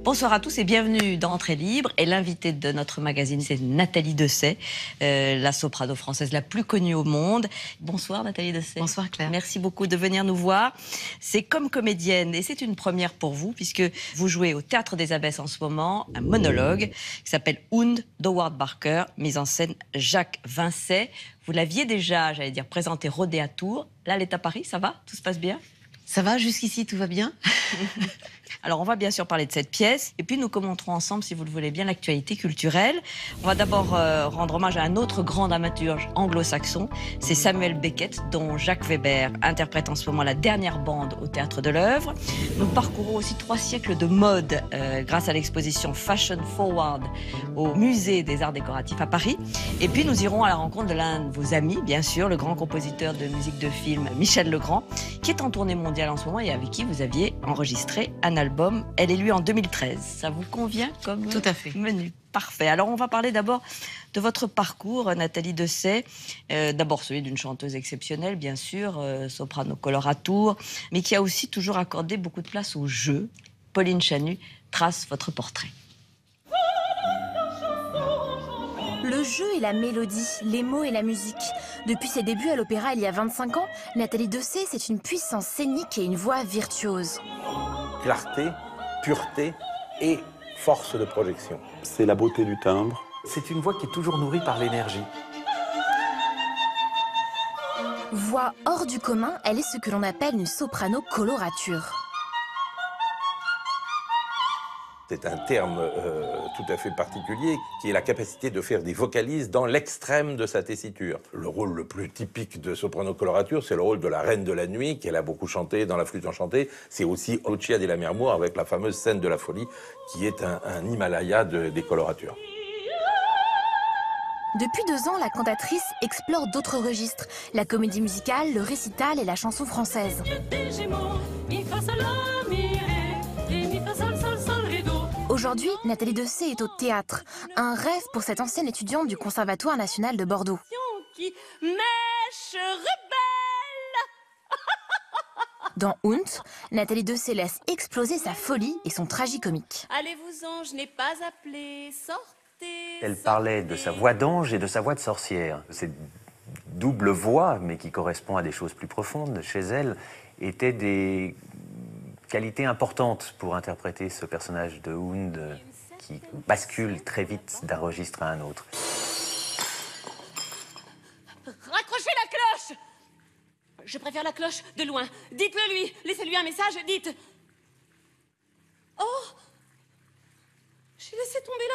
Bonsoir à tous et bienvenue dans Entrée libre. Et l'invitée de notre magazine, c'est Nathalie Dessay, la soprano française la plus connue au monde. Bonsoir Nathalie Dessay. Bonsoir Claire. Merci beaucoup de venir nous voir. C'est comme comédienne et c'est une première pour vous puisque vous jouez au Théâtre des Abbesses en ce moment un monologue qui s'appelle Hound d'Howard Barker, mise en scène Jacques Vincey. Vous l'aviez déjà, j'allais dire, présenté, rodé à Tours. Là, elle est à Paris, ça va? Tout se passe bien? Ça va, jusqu'ici, tout va bien. Alors, on va bien sûr parler de cette pièce. Et puis, nous commenterons ensemble, si vous le voulez bien, l'actualité culturelle. On va d'abord rendre hommage à un autre grand dramaturge anglo-saxon. C'est Samuel Beckett, dont Jacques Weber interprète en ce moment la dernière bande au Théâtre de l'Œuvre. Nous parcourons aussi 3 siècles de mode grâce à l'exposition Fashion Forward au Musée des Arts Décoratifs à Paris. Et puis, nous irons à la rencontre de l'un de vos amis, bien sûr, le grand compositeur de musique de film, Michel Legrand, qui est en tournée mondiale en ce moment et avec qui vous aviez enregistré un album, Elle et lui, en 2013. Ça vous convient comme Tout à fait. Menu? Parfait. Alors, on va parler d'abord de votre parcours, Nathalie Dessay. D'abord celui d'une chanteuse exceptionnelle, bien sûr, soprano coloratour, mais qui a aussi toujours accordé beaucoup de place au jeu. Pauline Chanu trace votre portrait. Le jeu et la mélodie, les mots et la musique. Depuis ses débuts à l'opéra il y a 25 ans, Nathalie Dessay, c'est une puissance scénique et une voix virtuose. Clarté, pureté et force de projection. C'est la beauté du timbre. C'est une voix qui est toujours nourrie par l'énergie. Voix hors du commun, elle est ce que l'on appelle une soprano colorature. C'est un terme tout à fait particulier qui est la capacité de faire des vocalises dans l'extrême de sa tessiture. Le rôle le plus typique de soprano colorature, c'est le rôle de la Reine de la Nuit, qu'elle a beaucoup chanté dans La Flûte enchantée. C'est aussi Lucia di Lammermoor avec la fameuse scène de la folie, qui est un Himalaya des coloratures. Depuis 2 ans, la cantatrice explore d'autres registres. La comédie musicale, le récital et la chanson française. Aujourd'hui, Nathalie Dessay est au théâtre. Un rêve pour cette ancienne étudiante du Conservatoire national de Bordeaux. Dans Hound, Nathalie Dessay laisse exploser sa folie et son tragicomique. Allez-vous-en, je n'ai pas appelé, sortez. Elle parlait de sa voix d'ange et de sa voix de sorcière. Cette double voix, mais qui correspond à des choses plus profondes chez elle, étaient des qualité importante pour interpréter ce personnage de Hound qui bascule très vite d'un registre à un autre. Raccrochez la cloche! Je préfère la cloche de loin. Dites-le lui, laissez-lui un message, dites... Oh! J'ai laissé tomber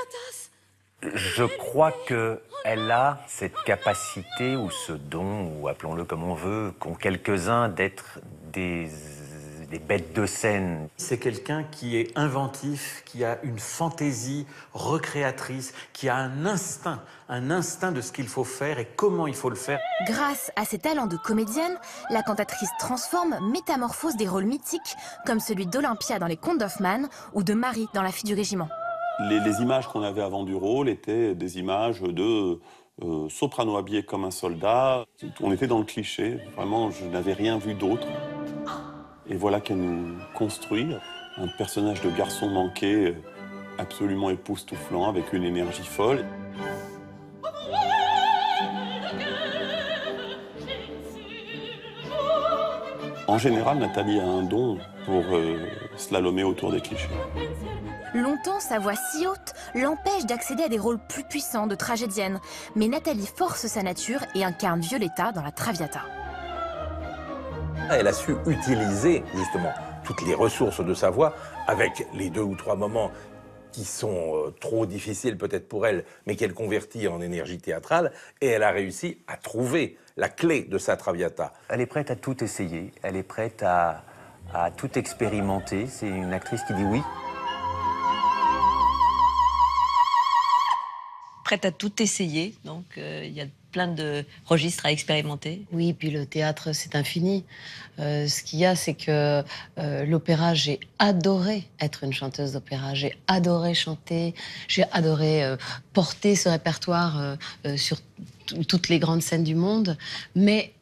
la tasse. Je crois qu'elle a cette capacité, ou ce don, ou appelons-le comme on veut, qu'ont quelques-uns d'être des bêtes de scène. C'est quelqu'un qui est inventif, qui a une fantaisie recréatrice, qui a un instinct de ce qu'il faut faire et comment il faut le faire. Grâce à ses talents de comédienne, la cantatrice transforme, métamorphose des rôles mythiques, comme celui d'Olympia dans Les Contes d'Hoffmann ou de Marie dans La Fille du Régiment. Les images qu'on avait avant du rôle étaient des images de soprano habillé comme un soldat. On était dans le cliché, vraiment, je n'avais rien vu d'autre. Et voilà qu'elle nous construit un personnage de garçon manqué absolument époustouflant, avec une énergie folle. En général, Nathalie a un don pour slalomer autour des clichés. Longtemps, sa voix si haute l'empêche d'accéder à des rôles plus puissants de tragédienne. Mais Nathalie force sa nature et incarne Violetta dans La Traviata. Elle a su utiliser justement toutes les ressources de sa voix avec les 2 ou 3 moments qui sont trop difficiles peut-être pour elle, mais qu'elle convertit en énergie théâtrale, et elle a réussi à trouver la clé de sa Traviata. Elle est prête à tout essayer, elle est prête à tout expérimenter. C'est une actrice qui dit oui. Prête à tout essayer, donc il y a plein de registres à expérimenter. Oui, puis le théâtre, c'est infini. Ce qu'il y a, c'est que l'opéra, j'ai adoré être une chanteuse d'opéra. J'ai adoré chanter, j'ai adoré porter ce répertoire sur toutes les grandes scènes du monde. Mais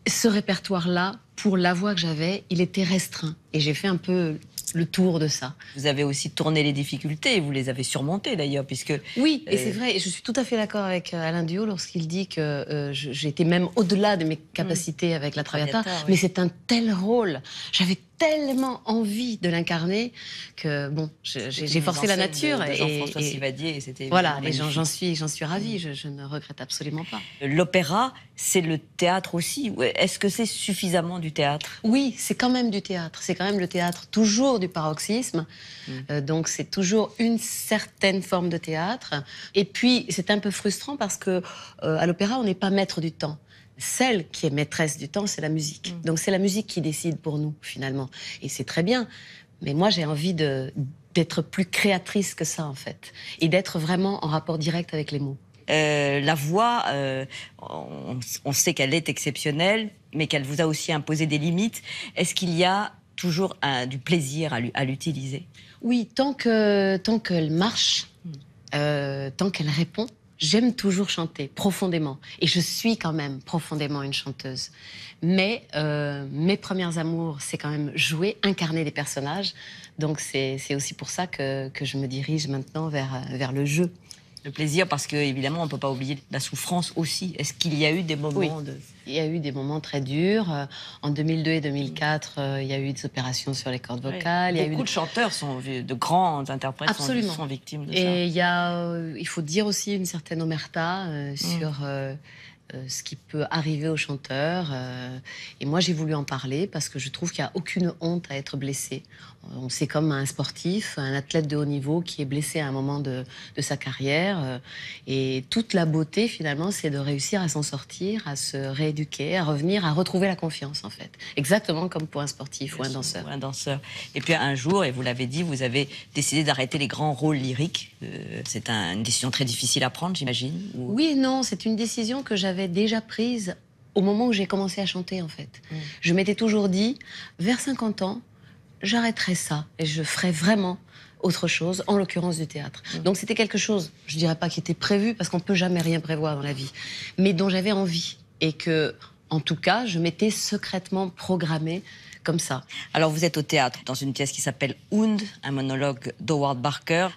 ce répertoire-là, pour la voix que j'avais, il était restreint. Et j'ai fait un peu le tour de ça. Vous avez aussi tourné les difficultés, vous les avez surmontées d'ailleurs, puisque... Oui, et c'est vrai, et je suis tout à fait d'accord avec Alain Duhaut lorsqu'il dit que j'étais même au-delà de mes capacités avec la Traviata, oui. mais c'est un tel rôle, j'avais tellement envie de l'incarner que bon, j'ai forcé la nature. De Jean-François Sivadier, c'était voilà, et magnifique. j'en suis ravie, je ne regrette absolument pas. L'opéra, c'est le théâtre aussi. Est-ce que c'est suffisamment du théâtre? Oui, c'est quand même du théâtre. C'est quand même le théâtre toujours du paroxysme. Donc c'est toujours une certaine forme de théâtre. Et puis c'est un peu frustrant parce que à l'opéra, on n'est pas maître du temps. Celle qui est maîtresse du temps, c'est la musique. Donc c'est la musique qui décide pour nous, finalement. Et c'est très bien. Mais moi, j'ai envie d'être plus créatrice que ça, en fait. Et d'être vraiment en rapport direct avec les mots. La voix, on sait qu'elle est exceptionnelle, mais qu'elle vous a aussi imposé des limites. Est-ce qu'il y a toujours du plaisir à l'utiliser? Oui, tant qu'elle marche, tant qu'elle répond, j'aime toujours chanter profondément. Et je suis quand même profondément une chanteuse. Mais mes premiers amours, c'est quand même jouer, incarner des personnages. Donc c'est aussi pour ça que je me dirige maintenant vers le jeu. Le plaisir, parce que évidemment, on ne peut pas oublier la souffrance aussi. Est-ce qu'il y a eu des moments de... Il y a eu des moments très durs. En 2002 et 2004, il y a eu des opérations sur les cordes vocales. Beaucoup de chanteurs, de grands interprètes sont victimes de ça. Et il faut dire aussi une certaine omerta sur ce qui peut arriver aux chanteurs. Et moi, j'ai voulu en parler parce que je trouve qu'il n'y a aucune honte à être blessé. C'est comme un sportif, un athlète de haut niveau qui est blessé à un moment de sa carrière. Et toute la beauté, finalement, c'est de réussir à s'en sortir, à se rééduquer, à revenir, à retrouver la confiance, en fait. Exactement comme pour un sportif ou un danseur. Ou un danseur. Et puis un jour, et vous l'avez dit, vous avez décidé d'arrêter les grands rôles lyriques. C'est une décision très difficile à prendre, j'imagine. Oui et non, c'est une décision que j'avais déjà prise au moment où j'ai commencé à chanter, en fait. Je m'étais toujours dit, vers 50 ans, j'arrêterai ça et je ferai vraiment autre chose, en l'occurrence du théâtre. Donc c'était quelque chose, je dirais pas qui était prévu, parce qu'on peut jamais rien prévoir dans la vie, mais dont j'avais envie. Et que, en tout cas, je m'étais secrètement programmée comme ça. Alors vous êtes au théâtre, dans une pièce qui s'appelle Und, un monologue d'Howard Barker.